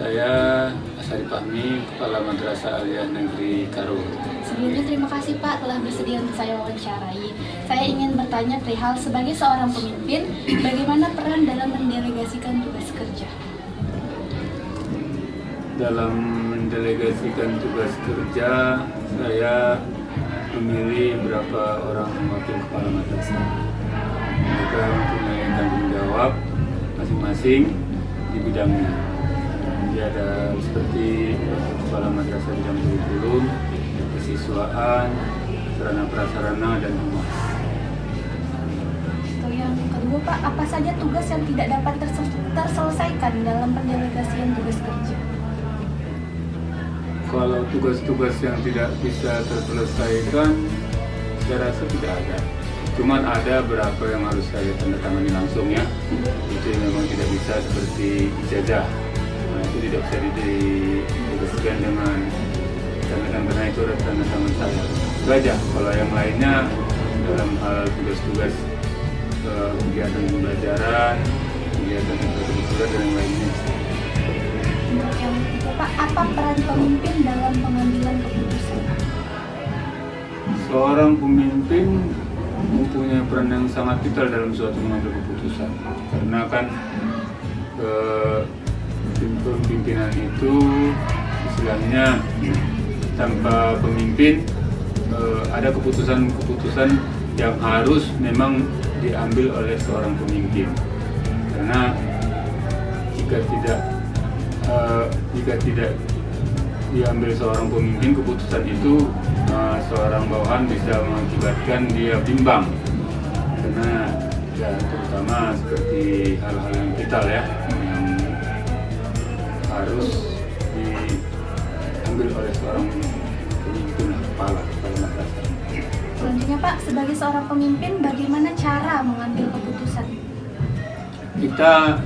Saya Asari Fahmi, Kepala Madrasah Aliyah Negeri Karo. Sebelumnya terima kasih Pak telah bersedia untuk saya wawancarai. Saya ingin bertanya perihal sebagai seorang pemimpin, bagaimana peran dalam mendelegasikan tugas kerja? Dalam mendelegasikan tugas kerja, saya memilih beberapa orang wakil kepala madrasah. Mereka mempunyai tanggung jawab masing-masing di bidangnya. Jadi ada seperti kepala madrasah bidang kurikulum, kesiswaan, sarana prasarana, dan humas. Yang kedua Pak, apa saja tugas yang tidak dapat terselesaikan dalam pendelegasian tugas kerja? Kalau tugas-tugas yang tidak bisa terselesaikan, saya rasa tidak ada. Cuman ada beberapa yang harus saya tanda tangani langsung ya. Itu memang tidak bisa seperti ijazah. Nah, itu tidak bisa didiskusikan dengan tanda tangan, karena itu ada tanda tangan saya. Itu aja. Kalau yang lainnya dalam hal tugas-tugas kegiatan pembelajaran, kegiatan ekstrakurikuler dan yang lainnya. Untuk yang ketiga Pak, apa peran pemimpin dalam pengambilan keputusan? Seorang pemimpin mempunyai peran yang sangat vital dalam suatu mengambil keputusan, karena kan pemimpinan itu istilahnya tanpa pemimpin ada keputusan-keputusan yang harus memang diambil oleh seorang pemimpin, karena jika tidak diambil seorang pemimpin, keputusan itu seorang bawahan bisa mengakibatkan dia bimbang, karena ya terutama seperti hal-hal yang vital ya yang harus diambil oleh seorang pemimpin, kepala madrasah. Selanjutnya Pak, sebagai seorang pemimpin, bagaimana cara mengambil keputusan? Kita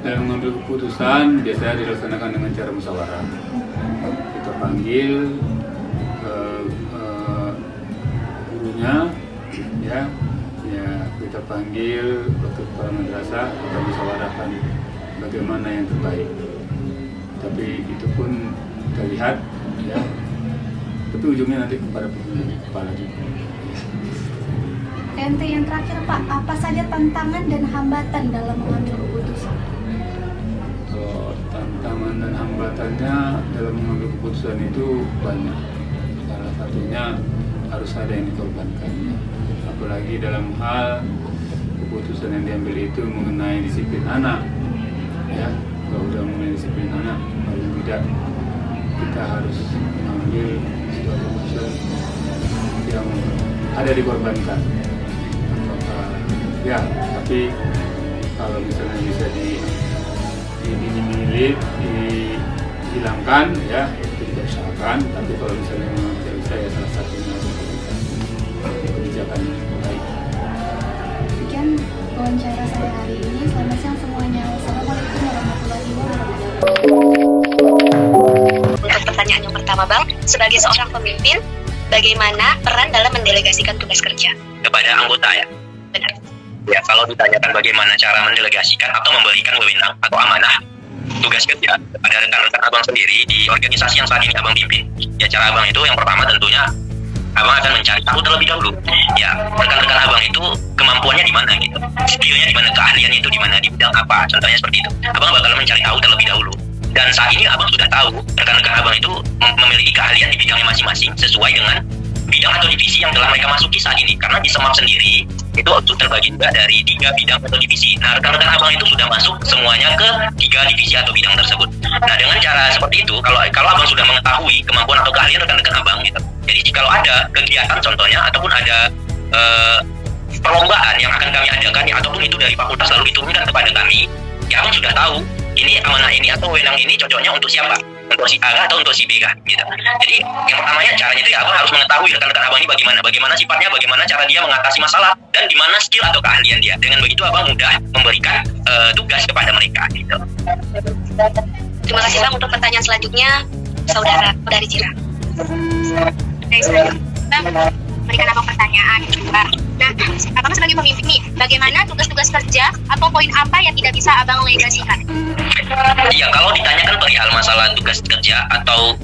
dalam mengambil keputusan biasanya dilaksanakan dengan cara musyawarah. Kita panggil gurunya, ya kita panggil wakil kepala madrasah, kita musyawarahkan bagaimana yang terbaik. Tapi itu pun kita lihat, ya. Tapi ujungnya nanti kepada pemimpin kepala juga. Untuk yang terakhir Pak, apa saja tantangan dan hambatan dalam mengambil keputusan? Tantangan dan hambatannya dalam mengambil keputusan itu banyak. Salah satunya harus ada yang dikorbankan. Apalagi dalam hal keputusan yang diambil itu mengenai disiplin anak. Ya, kalau sudah mengenai disiplin anak, paling tidak kita harus mengambil suatu keputusan yang ada dikorbankan. Ya, tapi kalau misalnya bisa diminimalisir, dihilangkan, ya itu tidak usahakan. Tapi kalau misalnya memang tidak bisa, ya salah satunya kebijakan yang baik. Sekian wawancara saya hari ini. Selamat siang semuanya. Wassalamualaikum warahmatullahi wabarakatuh. Untuk pertanyaan yang pertama Bang, sebagai seorang pemimpin, bagaimana peran dalam mendelegasikan tugas kerja? Kepada anggota ya? Benar. Ya, kalau ditanyakan bagaimana cara mendelegasikan atau memberikan wewenang atau amanah tugas kerja kepada rekan-rekan abang sendiri di organisasi yang saat ini abang pimpin, ya cara abang itu yang pertama tentunya abang akan mencari tahu terlebih dahulu. Ya, rekan-rekan abang itu kemampuannya di mana gitu, skillnya di mana, keahliannya itu di mana, di bidang apa, contohnya seperti itu. Abang bakal mencari tahu terlebih dahulu. Dan saat ini abang sudah tahu rekan-rekan abang itu memiliki keahlian di bidangnya masing-masing sesuai dengan bidang atau divisi yang telah mereka masuki saat ini. Karena di SEMAP sendiri itu terbagi juga dari 3 bidang atau divisi. Nah, rekan-rekan abang itu sudah masuk semuanya ke 3 divisi atau bidang tersebut. Nah, dengan cara seperti itu, kalau abang sudah mengetahui kemampuan atau keahlian rekan-rekan abang gitu, jadi kalau ada kegiatan contohnya ataupun ada perlombaan yang akan kami adakan ya, ataupun itu dari fakultas lalu diturunkan kepada kami, ya abang sudah tahu ini amanah ini atau wewenang ini cocoknya untuk siapa, untuk si A atau untuk si B kan gitu. Jadi yang pertamanya caranya itu ya abang harus mengetahui rekan-rekan abang ini bagaimana sifatnya, bagaimana cara dia mengatasi masalah, dan di mana skill atau keahlian dia. Dengan begitu abang mudah memberikan tugas kepada mereka gitu. Terima kasih Bang. Untuk pertanyaan selanjutnya, saudara dari Cira. Oke, selanjutnya berikan abang pertanyaan juga. Nah, abang sebagai pemimpin nih, bagaimana tugas-tugas kerja atau poin apa yang tidak bisa abang legasikan? Iya, kalau ditanyakan perihal masalah tugas kerja atau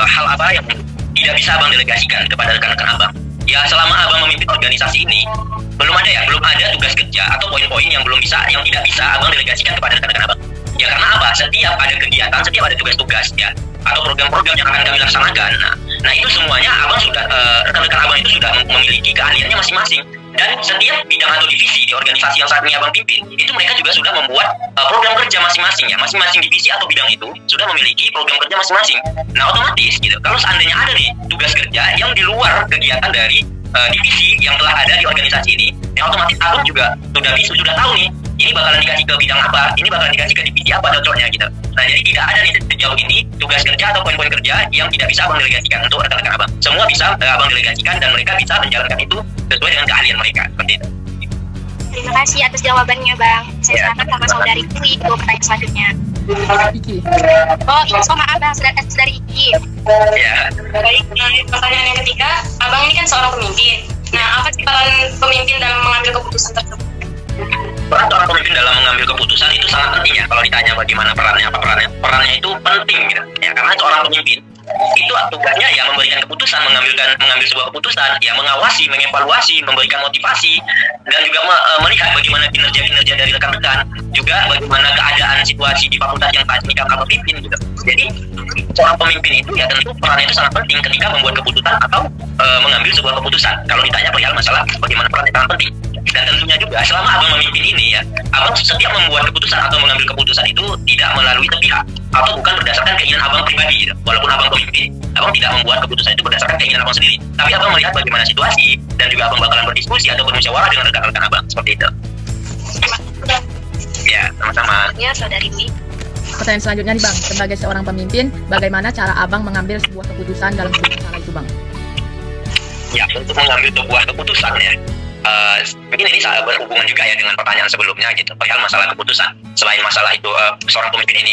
hal apa yang tidak bisa abang delegasikan kepada rekan-rekan abang, ya selama abang memimpin organisasi ini belum ada tugas kerja atau poin-poin yang tidak bisa abang delegasikan kepada rekan-rekan abang. Ya karena apa? Setiap ada kegiatan, setiap ada tugas-tugas ya atau program-program yang akan kami laksanakan. Nah itu semuanya abang sudah rekan-rekan abang itu sudah memiliki keahliannya masing-masing. Dan setiap bidang atau divisi di organisasi yang saat ini abang pimpin, itu mereka juga sudah membuat program kerja masing-masing ya. Masing-masing divisi atau bidang itu sudah memiliki program kerja masing-masing. Nah otomatis gitu, kalau seandainya ada nih tugas kerja yang di luar kegiatan dari divisi yang telah ada di organisasi ini, yang otomatis abang juga sudah tahu nih, ini bakalan dikasih ke bidang apa, ini bakalan dikasih ke divisi apa cocoknya gitu. Nah jadi tidak ada nih sejauh ini tugas kerja atau poin-poin kerja yang tidak bisa abang delegasikan untuk rekan-rekan abang. Semua bisa abang delegasikan dan mereka bisa menjalankan itu sesuai dengan keahlian mereka seperti itu. Terima kasih atas jawabannya, Bang. Saya silakan sama saudari Iki untuk pertanyaan selanjutnya. Iki. Oh, maaf Bang, saudari Iki. Ya. Baik, pertanyaan yang ketiga, abang ini kan seorang pemimpin. Nah, apa sih peran pemimpin dalam mengambil keputusan tersebut? Peran seorang pemimpin dalam mengambil keputusan itu sangat penting ya. Kalau ditanya bagaimana perannya, perannya itu penting gitu. Ya, karena seorang pemimpin itu tugasnya ya memberikan keputusan, mengambil sebuah keputusan, ya mengawasi, mengevaluasi, memberikan motivasi, dan juga melihat bagaimana kinerja dari rekan-rekan, juga bagaimana keadaan situasi di fakultas yang saat ini abang pimpin gitu. Jadi seorang pemimpin itu ya tentu perannya itu sangat penting ketika membuat keputusan atau mengambil sebuah keputusan. Kalau ditanya perihal masalah bagaimana perannya sangat penting. Dan tentunya juga selama abang memimpin ini ya, abang setiap membuat keputusan atau mengambil keputusan itu tidak melalui sepihak atau bukan berdasarkan keinginan abang pribadi gitu. Walaupun abang pemimpin, abang tidak membuat keputusan itu berdasarkan keinginan abang sendiri, tapi abang melihat bagaimana situasi dan juga abang bakalan berdiskusi atau bermusyawarah dengan rekan-rekan abang seperti itu. Ya, sama-sama. Ya, saudari Iki. Pertanyaan selanjutnya nih Bang, sebagai seorang pemimpin, bagaimana cara Abang mengambil sebuah keputusan dalam sebuah masalah itu Bang? Ya, untuk mengambil sebuah keputusan ya, mungkin ini berhubungan juga ya dengan pertanyaan sebelumnya gitu, perihal masalah keputusan. Selain masalah itu, seorang pemimpin ini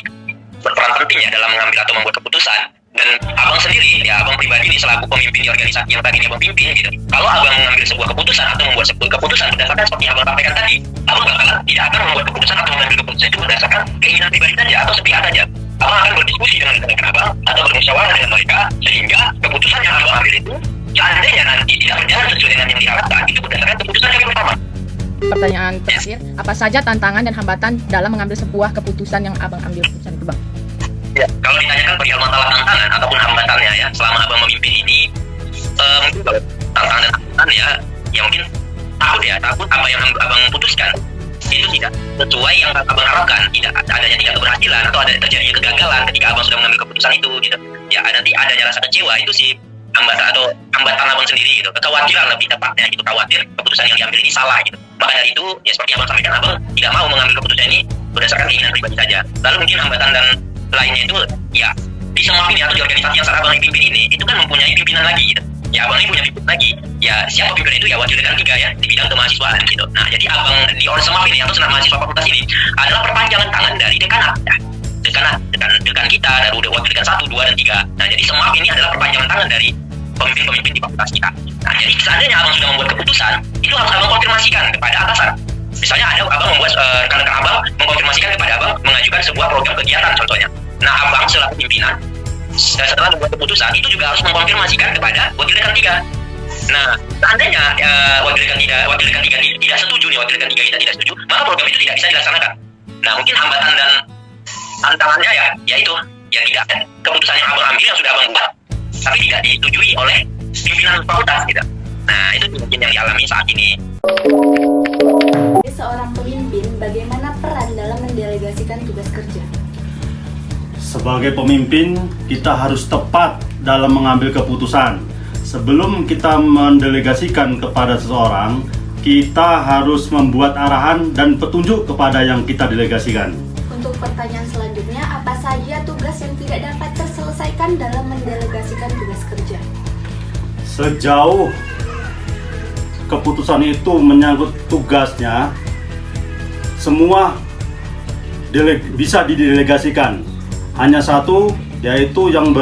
berperan penting ya dalam mengambil atau membuat keputusan. Dan abang sendiri, ya abang pribadi nih selaku pemimpin di organisasi yang tadi ini abang pimpin gitu, kalau abang mengambil sebuah keputusan atau membuat sebuah keputusan berdasarkan seperti yang abang sampaikan tadi, abang tidak akan membuat keputusan atau mengambil keputusan itu berdasarkan keinginan pribadi saja atau sepihak saja. Abang akan berdiskusi dengan rekan-rekan abang atau bermusyawarah dengan mereka, sehingga keputusan yang abang ambil itu seandainya nanti tidak berjalan sesuai dengan yang diharapkan, itu berdasarkan keputusan yang pertama. Pertanyaan terakhir, apa saja tantangan dan hambatan dalam mengambil sebuah keputusan yang Abang ambil keputusan itu Bang? Ya, kalau ditanyakan perihal masalah tantangan ataupun hambatannya ya, selama abang memimpin ini, mungkin kalau tantangan dan hambatan ya mungkin takut apa yang abang putuskan itu tidak sesuai yang abang harapkan, tidak keberhasilan atau ada terjadi kegagalan ketika abang sudah mengambil keputusan itu gitu. Ya nanti adanya rasa kecewa, itu sih hambatan abang sendiri gitu, kekhawatiran lebih tepatnya gitu, khawatir keputusan yang diambil ini salah gitu. Maka dari itu ya seperti abang sampaikan, abang tidak mau mengambil keputusan ini berdasarkan keinginan pribadi saja. Lalu mungkin hambatan dan lainnya itu ya di semua ini atau di organisasi yang saat abang pimpin ini itu kan mempunyai pimpinan lagi gitu. Ya abang ini punya pimpinan lagi. Ya siapa pimpinan itu ya wakil dekan 3 ya di bidang kemahasiswaan gitu. Nah jadi abang di semua ini atau senat mahasiswa fakultas ini adalah perpanjangan tangan dari dekanat ya. Dekan kita dari wakil dekan 1, 2, dan 3. Nah jadi semua ini adalah perpanjangan tangan dari pemimpin-pemimpin di fakultas kita. Nah jadi seandainya abang sudah membuat keputusan, itu harus abang konfirmasikan kepada atasan. Misalnya ada abang membuat rekan-rekan abang mengkonfirmasikan kepada abang mengajukan sebuah program kegiatan contohnya. Nah abang selaku pimpinan setelah membuat keputusan itu juga harus mengkonfirmasikan kepada wakil dekan 3. Nah seandainya wakil dekan 3 tidak setuju nih, wakil dekan 3 kita tidak setuju, maka program itu tidak bisa dilaksanakan. Nah mungkin hambatan dan tantangannya ya itu ya tidak ada keputusan yang abang ambil yang sudah abang buat tapi tidak disetujui oleh pimpinan fakultas gitu. Nah itu mungkin yang dialami saat ini. Sebagai seorang pemimpin, bagaimana peran dalam mendelegasikan tugas kerja? Sebagai pemimpin, kita harus tepat dalam mengambil keputusan. Sebelum kita mendelegasikan kepada seseorang, kita harus membuat arahan dan petunjuk kepada yang kita delegasikan. Untuk pertanyaan selanjutnya, apa saja tugas yang tidak dapat terselesaikan dalam mendelegasikan tugas kerja? Sejauh keputusan itu menyangkut tugasnya, semua bisa didelegasikan. Hanya satu, yaitu yang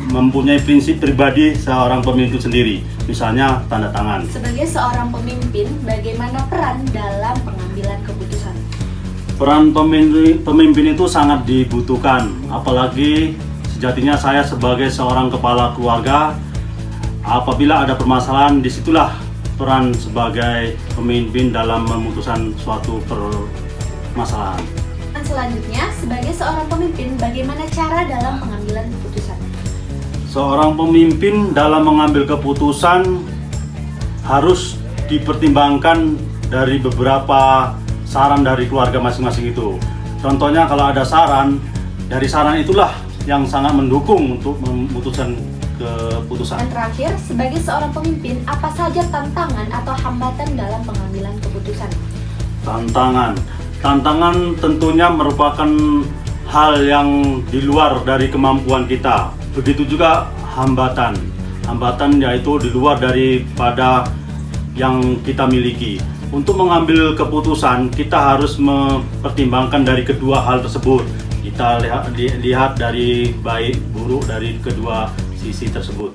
mempunyai prinsip pribadi seorang pemimpin sendiri, misalnya tanda tangan. Sebagai seorang pemimpin, bagaimana peran dalam pengambilan keputusan? Peran pemimpin itu sangat dibutuhkan, apalagi sejatinya saya sebagai seorang kepala keluarga, apabila ada permasalahan, disitulah peran sebagai pemimpin dalam memutuskan suatu permasalahan. Selanjutnya, sebagai seorang pemimpin, bagaimana cara dalam pengambilan keputusan? Seorang pemimpin dalam mengambil keputusan harus dipertimbangkan dari beberapa saran dari keluarga masing-masing itu. Contohnya kalau ada saran, dari saran itulah yang sangat mendukung untuk memutuskan keputusan. Dan terakhir, sebagai seorang pemimpin, apa saja tantangan atau hambatan dalam pengambilan keputusan? Tantangan tentunya merupakan hal yang di luar dari kemampuan kita. Begitu juga hambatan yaitu di luar daripada yang kita miliki. Untuk mengambil keputusan, kita harus mempertimbangkan dari kedua hal tersebut. Kita lihat dari baik buruk dari kedua sisi tersebut.